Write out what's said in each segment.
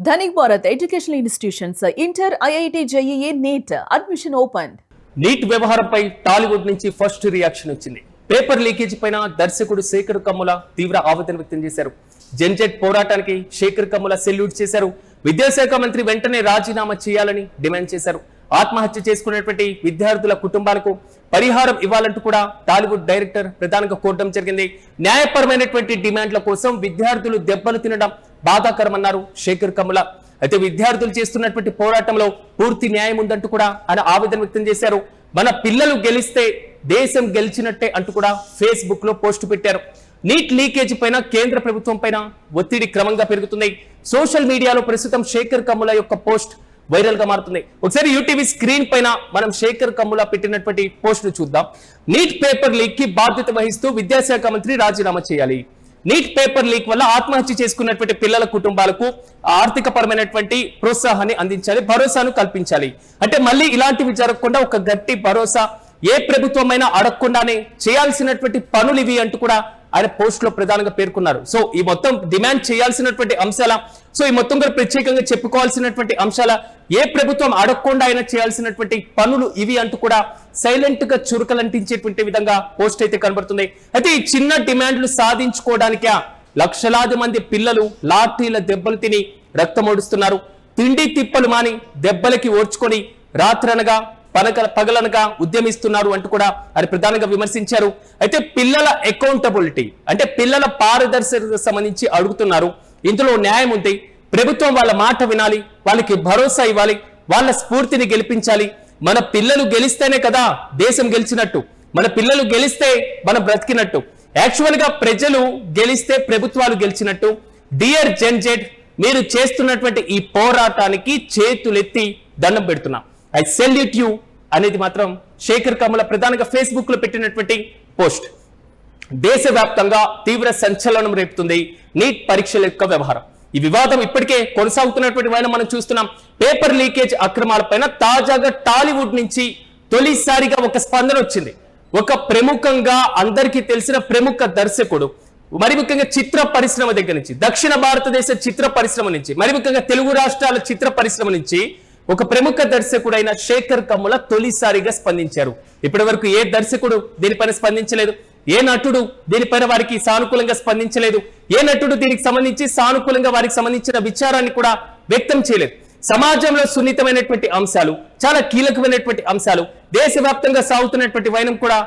Dhanik Bharat Educational Institutions, Inter, IIT, JEE, NEET, admission opened. NEET వ్యవహారంపై టాలీవుడ్ నుంచి first reaction వచ్చింది. Paper leakage పైన దర్శకుడు శేఖర్ కమ్ముల తీవ్ర ఆవేదన వ్యక్తం చేశారు. జెన్జెట్ పోరాటానికి శేఖర్ కమ్ముల సెల్యూట్ చేశారు. విద్యాశాఖ మంత్రి వెంటనే రాజీనామా చేయాలని డిమాండ్ చేశారు. ఆత్మహత్య చేసుకున్నటువంటి విద్యార్థుల కుటుంబాలకు పరిహారం ఇవ్వాలంటూ కూడా టాలీవుడ్ డైరెక్టర్ ప్రధానంగా కోరడం జరిగింది. న్యాయపరమైనటువంటి డిమాండ్ల కోసం విద్యార్థులు దెబ్బలు తినడం బాధాకరమన్నారు శేఖర్ కమ్ముల. అయితే విద్యార్థులు చేస్తున్నటువంటి పోరాటంలో పూర్తి న్యాయం ఉందంటూ కూడా ఆయన ఆవేదన వ్యక్తం చేశారు. మన పిల్లలు గెలిస్తే దేశం గెలిచినట్టే అంటూ కూడా ఫేస్బుక్ లో పోస్ట్ పెట్టారు. నీట్ లీకేజ్ పైన కేంద్ర ప్రభుత్వం పైన ఒత్తిడి క్రమంగా పెరుగుతుంది. సోషల్ మీడియాలో ప్రస్తుతం శేఖర్ కమ్ముల యొక్క పోస్ట్ వైరల్ గా మారుతుంది. ఒకసారి యూటీవీ స్క్రీన్ పైన మనం శేఖర్ కమ్ముల పెట్టినటువంటి పోస్ట్ ను చూద్దాం. నీట్ పేపర్ లీక్ కి బాధ్యత వహిస్తూ విద్యాశాఖ మంత్రి రాజీనామా చేయాలి. నీట్ పేపర్ లీక్ వల్ల ఆత్మహత్య చేసుకున్నటువంటి పిల్లల కుటుంబాలకు ఆర్థిక పరమైనటువంటి ప్రోత్సాహాన్ని అందించాలి, భరోసాను కల్పించాలి. అంటే మళ్ళీ ఇలాంటివి జరగకుండా ఒక గట్టి భరోసా ఏ ప్రభుత్వమైనా అడగకుండానే చేయాల్సినటువంటి పనులు ఇవి అంటూ కూడా ఆయన పోస్ట్ లో ప్రధానంగా పేర్కొన్నారు. సో ఈ మొత్తం డిమాండ్ చేయాల్సినటువంటి అంశాల, సో ఈ మొత్తం కూడా ప్రత్యేకంగా చెప్పుకోవాల్సినటువంటి అంశాల, ఏ ప్రభుత్వం అడగకుండా అయినా చేయాల్సినటువంటి పనులు ఇవి అంటూ కూడా సైలెంట్ గా చురుకలంటించేటువంటి విధంగా పోస్ట్ అయితే కనబడుతుంది. అయితే ఈ చిన్న డిమాండ్లు సాధించుకోవడానికే లక్షలాది మంది పిల్లలు లాఠీల దెబ్బలు తిని రక్తమోడుస్తున్నారు. తిండి తిప్పలు మాని దెబ్బలకి ఓర్చుకొని రాత్రనగా పగలనగా ఉద్యమిస్తున్నారు అంటూ కూడా ఆయన ప్రధానంగా విమర్శించారు. అయితే పిల్లల అకౌంటబిలిటీ అంటే పిల్లల పారదర్శకతకు సంబంధించి అడుగుతున్నారు. ఇందులో న్యాయం ఉంది. ప్రభుత్వం వాళ్ళ మాట వినాలి, వాళ్ళకి భరోసా ఇవ్వాలి, వాళ్ళ స్ఫూర్తిని గెలిపించాలి. మన పిల్లలు గెలిస్తేనే కదా దేశం గెలిచినట్టు, మన పిల్లలు గెలిస్తే మనం బ్రతికినట్టు. యాక్చువల్ గా ప్రజలు గెలిస్తే ప్రభుత్వాలు గెలిచినట్టు. డియర్ జెన్జెట్, మీరు చేస్తున్నటువంటి ఈ పోరాటానికి చేతులెత్తి దండం పెడుతున్నాం. ఐ సెల్యూట్ యూ అనేది మాత్రం శేఖర్ కమ్ముల ప్రధానంగా ఫేస్బుక్ లో పెట్టినటువంటి పోస్ట్. దేశవ్యాప్తంగా తీవ్ర సంచలనం రేపుతుంది నీట్ పరీక్షల యొక్క వ్యవహారం. ఈ వివాదం ఇప్పటికే కొనసాగుతున్నటువంటి వైన మనం చూస్తున్నాం. పేపర్ లీకేజ్ అక్రమాలపైన తాజాగా టాలీవుడ్ నుంచి తొలిసారిగా ఒక స్పందన వచ్చింది. ఒక ప్రముఖంగా అందరికీ తెలిసిన ప్రముఖ దర్శకుడు, మరి ముఖ్యంగా చిత్ర పరిశ్రమ దగ్గర నుంచి, దక్షిణ భారతదేశ చిత్ర పరిశ్రమ నుంచి, మరి ముఖ్యంగా తెలుగు రాష్ట్రాల చిత్ర పరిశ్రమ నుంచి ఒక ప్రముఖ దర్శకుడైన శేఖర్ కమ్ముల తొలిసారిగా స్పందించారు. ఇప్పటి వరకు ఏ దర్శకుడు దీనిపైన స్పందించలేదు, ఏ నటుడు దీనిపైన వారికి సానుకూలంగా స్పందించలేదు, ఏ నటుడు దీనికి సంబంధించి సానుకూలంగా వారికి సంబంధించిన విచారాన్ని కూడా వ్యక్తం చేయలేదు. సమాజంలో సున్నితమైనటువంటి అంశాలు, చాలా కీలకమైనటువంటి అంశాలు, దేశవ్యాప్తంగా సాగుతున్నటువంటి వైనం కూడా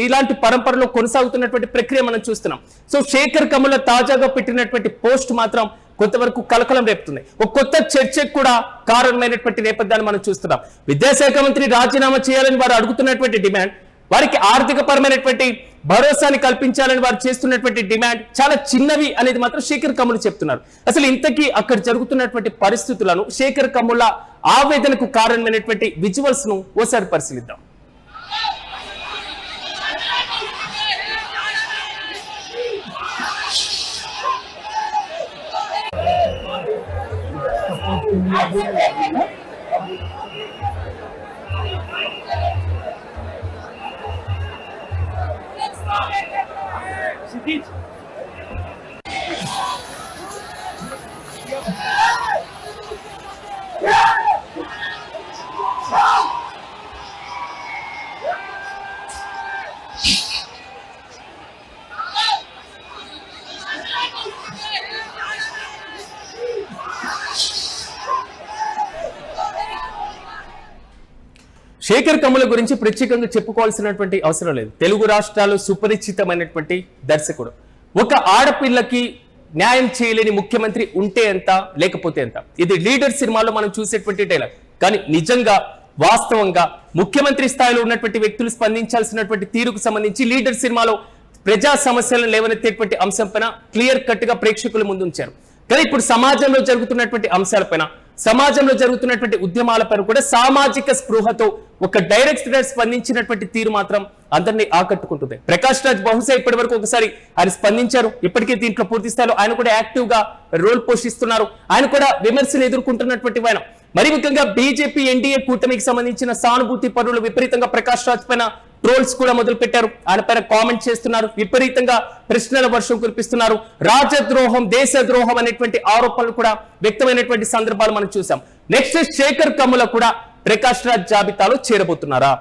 ఇలాంటి పరంపరలో కొనసాగుతున్నటువంటి ప్రక్రియ మనం చూస్తున్నాం. సో శేఖర్ కమ్ముల తాజాగా పెట్టినటువంటి పోస్ట్ మాత్రం కొంతవరకు కలకలం రేపుతుంది. ఒక కొత్త చర్చకు కూడా కారణమైనటువంటి నేపథ్యాన్ని మనం చూస్తున్నాం. విద్యాశాఖ మంత్రి రాజీనామా చేయాలని వారు అడుగుతున్నటువంటి డిమాండ్, వారికి ఆర్థిక పరమైనటువంటి భరోసాని కల్పించాలని వారు చేస్తున్నటువంటి డిమాండ్ చాలా చిన్నవి అనేది మాత్రం శేఖర్ కమ్ముల చెప్తున్నారు. అసలు ఇంతకీ అక్కడ జరుగుతున్నటువంటి పరిస్థితులను, శేఖర్ కమ్ముల ఆవేదనకు కారణమైనటువంటి విజువల్స్ ను ఓసారి పరిశీలిద్దాం. శేఖర్ కమ్ముల గురించి ప్రత్యేకంగా చెప్పుకోవాల్సినటువంటి అవసరం లేదు. తెలుగు రాష్ట్రాలు సుపరిచితమైనటువంటి దర్శకుడు. ఒక ఆడపిల్లకి న్యాయం చేయలేని ముఖ్యమంత్రి ఉంటే ఎంత, లేకపోతే ఎంత. ఇది లీడర్ సినిమాలో మనం చూసేటువంటి డైలాగ్. కానీ నిజంగా వాస్తవంగా ముఖ్యమంత్రి స్థాయిలో ఉన్నటువంటి వ్యక్తులు స్పందించాల్సినటువంటి తీరుకు సంబంధించి లీడర్ సినిమాలో ప్రజా సమస్యలను లేవనెత్తేటువంటి అంశం పైన క్లియర్ కట్ గా ప్రేక్షకుల ముందు ఉంచారు. కానీ ఇప్పుడు సమాజంలో జరుగుతున్నటువంటి అంశాలపైన, సమాజంలో జరుగుతున్నటువంటి ఉద్యమాలపైన కూడా సామాజిక స్పృహతో ఒక డైరెక్టర్ స్పందించినటువంటి తీరు మాత్రం అందరినీ ఆకట్టుకుంటుంది. ప్రకాష్ రాజ్ బహుశా ఇప్పటి వరకు ఒకసారి ఆయన స్పందించారు. ఇప్పటికే దీంట్లో పూర్తి స్థాయిలో ఆయన కూడా యాక్టివ్ గా రోల్ పోషిస్తున్నారు. ఆయన కూడా విమర్శలు ఎదుర్కొంటున్నటువంటి ఆయన. మరి ముఖ్యంగా బీజేపీ ఎన్డీఏ కూటమికి సంబంధించిన సానుభూతి పరులు విపరీతంగా ప్రకాష్ రాజ్ పైన ట్రోల్స్ కూడా మొదలు పెట్టారు. ఆయన పైన కామెంట్ చేస్తున్నారు, విపరీతంగా ప్రశ్నల వర్షం కురిపిస్తున్నారు. రాజద్రోహం, దేశద్రోహం అనేటువంటి ఆరోపణలు కూడా వ్యక్తమైనటువంటి సందర్భాలు మనం చూసాం. నెక్స్ట్ శేఖర్ కమ్ముల కూడా ప్రకాష్ రాజ్ జాబితాలో చేరబోతున్నారా?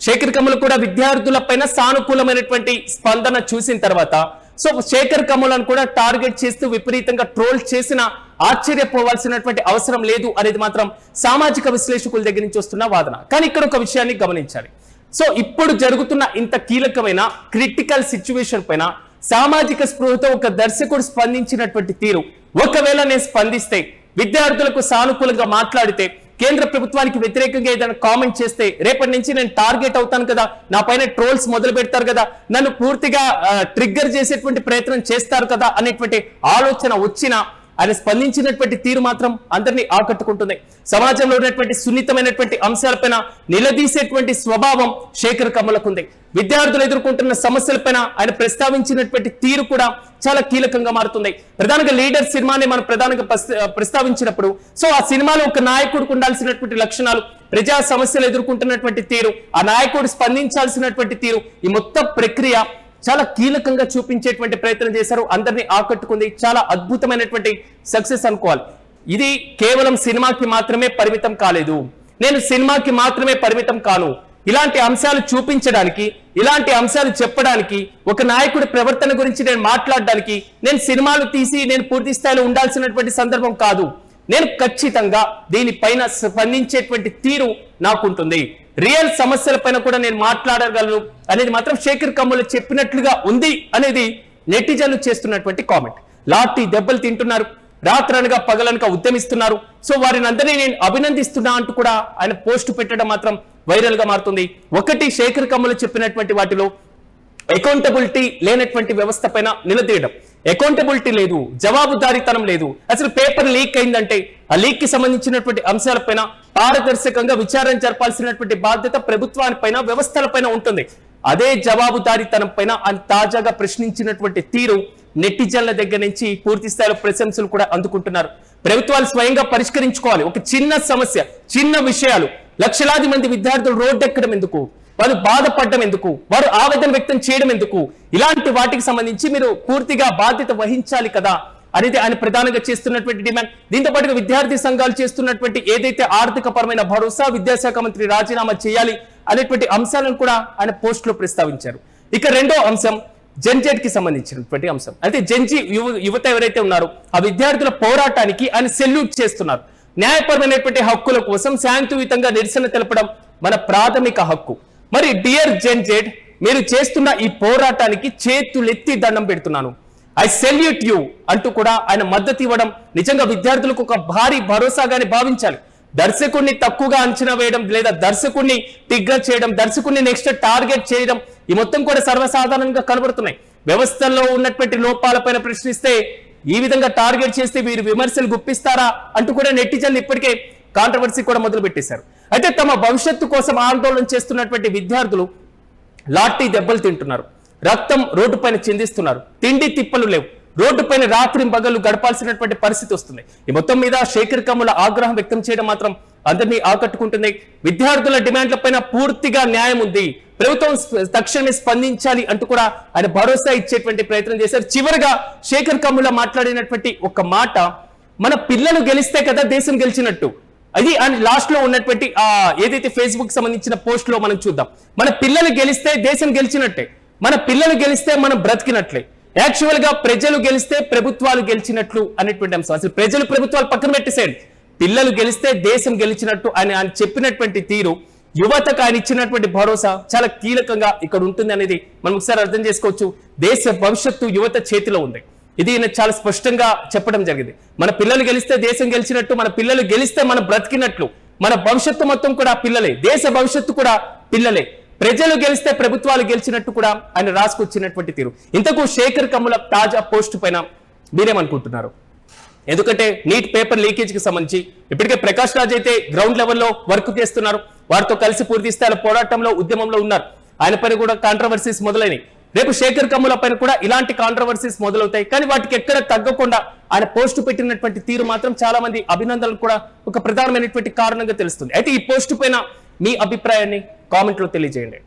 శేఖర్ కమ్ముల కూడా విద్యార్థుల పైన సానుకూలమైనటువంటి స్పందన చూసిన తర్వాత సో శేఖర్ కమ్ములను కూడా టార్గెట్ చేస్తూ విపరీతంగా ట్రోల్ చేసిన ఆశ్చర్యపోవాల్సినటువంటి అవసరం లేదు అనేది మాత్రం సామాజిక విశ్లేషకుల దగ్గర నుంచి వస్తున్న వాదన. కానీ ఇక్కడ ఒక విషయాన్ని గమనించాలి. సో ఇప్పుడు జరుగుతున్న ఇంత కీలకమైన క్రిటికల్ సిచ్యువేషన్ పైన సామాజిక స్పృహతో ఒక దర్శకుడు స్పందించినటువంటి తీరు, ఒకవేళ నేను స్పందిస్తే, విద్యార్థులకు సానుకూలంగా మాట్లాడితే, కేంద్ర ప్రభుత్వానికి వ్యతిరేకంగా ఏదైనా కామెంట్ చేస్తే రేపటి నుంచి నేను టార్గెట్ అవుతాను కదా, నా పైన ట్రోల్స్ మొదలు పెడతారు కదా, నన్ను పూర్తిగా ట్రిగ్గర్ చేసేటువంటి ప్రయత్నం చేస్తారు కదా అనేటువంటి ఆలోచన వచ్చినా ఆయన స్పందించినటువంటి తీరు మాత్రం అందరినీ ఆకట్టుకుంటుంది. సమాజంలో ఉన్నటువంటి సున్నితమైనటువంటి అంశాలపైన నిలదీసేటువంటి స్వభావం శేఖర్ కమ్ములకు ఉంది. విద్యార్థులు ఎదుర్కొంటున్న సమస్యలపైన ఆయన ప్రస్తావించినటువంటి తీరు కూడా చాలా కీలకంగా మారుతుంది. ప్రధానంగా లీడర్ సినిమాని మనం ప్రధానంగా ప్రస్తావించినప్పుడు సో ఆ సినిమాలో ఒక నాయకుడికి ఉండాల్సినటువంటి లక్షణాలు, ప్రజా సమస్యలు ఎదుర్కొంటున్నటువంటి తీరు, ఆ నాయకుడు స్పందించాల్సినటువంటి తీరు, ఈ మొత్తం ప్రక్రియ చాలా కీలకంగా చూపించేటువంటి ప్రయత్నం చేశారు. అందరినీ ఆకట్టుకుంది. చాలా అద్భుతమైనటువంటి సక్సెస్ అనుకోవాలి. ఇది కేవలం సినిమాకి మాత్రమే పరిమితం కాలేదు. నేను సినిమాకి మాత్రమే పరిమితం కాను. ఇలాంటి అంశాలు చూపించడానికి, ఇలాంటి అంశాలు చెప్పడానికి, ఒక నాయకుడి ప్రవర్తన గురించి నేను మాట్లాడడానికి నేను సినిమాలు తీసి నేను పూర్తి స్థాయిలో ఉండాల్సినటువంటి సందర్భం కాదు. నేను ఖచ్చితంగా దీనిపైన స్పందించేటువంటి తీరు నాకుంటుంది. రియల్ సమస్యల పైన కూడా నేను మాట్లాడగలను అనేది మాత్రం శేఖర్ కమ్ముల చెప్పినట్లుగా ఉంది అనేది నెటిజన్లు చేస్తున్నటువంటి కామెంట్. లాఠీ దెబ్బలు తింటున్నారు, రాత్రనగా పగలనగా ఉద్యమిస్తున్నారు. సో వారిని అందరినీ నేను అభినందిస్తున్నా అంటూ కూడా ఆయన పోస్ట్ పెట్టడం మాత్రం వైరల్ గా మారుతుంది. ఒకటి, శేఖర్ కమ్ముల చెప్పినటువంటి వాటిలో అకౌంటబిలిటీ లేనటువంటి వ్యవస్థ పైన నిలదీయడం. అకౌంటబిలిటీ లేదు, జవాబుదారీతనం లేదు. అసలు పేపర్ లీక్ అయిందంటే ఆ లీక్ కి సంబంధించినటువంటి అంశాలపైన పారదర్శకంగా విచారణ జరపాల్సినటువంటి బాధ్యత ప్రభుత్వానిపైన, వ్యవస్థలపైన ఉంటుంది. అదే జవాబుదారీతనం పైన తాజాగా ప్రశ్నించినటువంటి తీరు నెటిజన్ల దగ్గర నుంచి పూర్తి స్థాయిలో ప్రశంసలు కూడా అందుకుంటున్నారు. ప్రభుత్వాలు స్వయంగా పరిష్కరించుకోవాలి. ఒక చిన్న సమస్య, చిన్న విషయాలు, లక్షలాది మంది విద్యార్థులు రోడ్డెక్కడం ఎందుకు, వారు బాధపడడం ఎందుకు, వారు ఆవేదన వ్యక్తం చేయడం ఎందుకు, ఇలాంటి వాటికి సంబంధించి మీరు పూర్తిగా బాధ్యత వహించాలి కదా అనేది ఆయన ప్రధానంగా చేస్తున్నటువంటి డిమాండ్. దీంతో పాటుగా విద్యార్థి సంఘాలు చేస్తున్నటువంటి ఏదైతే ఆర్థిక పరమైన భరోసా, విద్యాశాఖ మంత్రి రాజీనామా చేయాలి అనేటువంటి అంశాలను కూడా ఆయన పోస్ట్ లో ప్రస్తావించారు. ఇక రెండో అంశం జెన్జెట్ కి సంబంధించినటువంటి అంశం. అయితే జెన్జీ యువత ఎవరైతే ఉన్నారో ఆ విద్యార్థుల పోరాటానికి ఆయన సెల్యూట్ చేస్తున్నారు. న్యాయపరమైనటువంటి హక్కుల కోసం శాంతియుతంగా నిరసన తెలపడం మన ప్రాథమిక హక్కు. మరి డియర్ జెన్జెట్, మీరు చేస్తున్న ఈ పోరాటానికి చేతులెత్తి దండం పెడుతున్నాను. ఐ సెల్యూట్ యూ అంటూ కూడా ఆయన మద్దతు ఇవ్వడం నిజంగా విద్యార్థులకు ఒక భారీ భరోసాగానే భావించాలి. దర్శకుడిని తక్కువగా అంచనా వేయడం, లేదా దర్శకుడిని టిగ్గర్ చేయడం, దర్శకుడిని నెక్స్ట్ టార్గెట్ చేయడం, ఈ మొత్తం కూడా సర్వసాధారణంగా కనబడుతున్నాయి. వ్యవస్థల్లో ఉన్నటువంటి లోపాలపైన ప్రశ్నిస్తే ఈ విధంగా టార్గెట్ చేస్తే వీరు విమర్శలు గుప్పిస్తారా అంటూ కూడా నెటిజన్లు ఇప్పటికే కాంట్రవర్సీ కూడా మొదలు పెట్టేశారు. అయితే తమ భవిష్యత్తు కోసం ఆందోళన చేస్తున్నటువంటి విద్యార్థులు లాఠీ దెబ్బలు తింటున్నారు, రక్తం రోడ్డు పైన చిందిస్తున్నారు, తిండి తిప్పలు లేవు, రోడ్డు పైన రాత్రి పగలు గడపాల్సినటువంటి పరిస్థితి వస్తుంది. ఈ మొత్తం మీద శేఖర్ కమ్ముల ఆగ్రహం వ్యక్తం చేయడం మాత్రం అందరినీ ఆకట్టుకుంటుంది. విద్యార్థుల డిమాండ్ల పైన పూర్తిగా న్యాయం ఉంది, ప్రభుత్వం తక్షణమే స్పందించాలి అంటూ కూడా ఆయన భరోసా ఇచ్చేటువంటి ప్రయత్నం చేశారు. చివరిగా శేఖర్ కమ్ముల మాట్లాడినటువంటి ఒక మాట, మన పిల్లలు గెలిస్తే కదా దేశం గెలిచినట్టు. అది అండ్ లాస్ట్ లో ఉన్నటువంటి ఏదైతే ఫేస్బుక్ సంబంధించిన పోస్ట్ లో మనం చూద్దాం. మన పిల్లలు గెలిస్తే దేశం గెలిచినట్టే, మన పిల్లలు గెలిస్తే మనం బ్రతికినట్లే. యాక్చువల్ గా ప్రజలు గెలిస్తే ప్రభుత్వాలు గెలిచినట్లు అనేటువంటి అంశం. అసలు ప్రజలు ప్రభుత్వాలు పక్కన పెట్టేసేయండి, పిల్లలు గెలిస్తే దేశం గెలిచినట్టు ఆయన చెప్పినటువంటి తీరు, యువతకు ఆయన ఇచ్చినటువంటి భరోసా చాలా కీలకంగా ఇక్కడ ఉంటుంది అనేది మనం ఒకసారి అర్థం చేసుకోవచ్చు. దేశ భవిష్యత్తు యువత చేతిలో ఉంది. ఇది ఈయన చాలా స్పష్టంగా చెప్పడం జరిగింది. మన పిల్లలు గెలిస్తే దేశం గెలిచినట్టు, మన పిల్లలు గెలిస్తే మనం బ్రతికినట్లు, మన భవిష్యత్తు మొత్తం కూడా పిల్లలే, దేశ భవిష్యత్తు కూడా పిల్లలే, ప్రజలు గెలిస్తే ప్రభుత్వాలు గెలిచినట్టు కూడా ఆయన రాసుకొచ్చినటువంటి తీరు. ఇంతకు శేఖర్ కమ్ముల తాజా పోస్ట్ పైన మీరేమనుకుంటున్నారు? ఎందుకంటే నీట్ పేపర్ లీకేజ్ కి సంబంధించి ఇప్పటికే ప్రకాష్ రాజ్ అయితే గ్రౌండ్ లెవెల్లో వర్క్ చేస్తున్నారు, వారితో కలిసి పూర్తి స్థాయిలో పోరాటంలో, ఉద్యమంలో ఉన్నారు. ఆయన పైన కూడా కాంట్రవర్సీస్ మొదలైనవి. రేపు శేఖర్ కమ్ముల పైన కూడా ఇలాంటి కాంట్రవర్సీస్ మొదలవుతాయి. కానీ వాటికి ఎక్కడ తగ్గకుండా ఆయన పోస్ట్ పెట్టినటువంటి తీరు మాత్రం చాలా మంది అభినందనలు కూడా ఒక ప్రధానమైనటువంటి కారణంగా తెలుస్తుంది. అయితే ఈ పోస్ట్ పైన మీ అభిప్రాయాన్ని కామెంట్ లో తెలియజేయండి.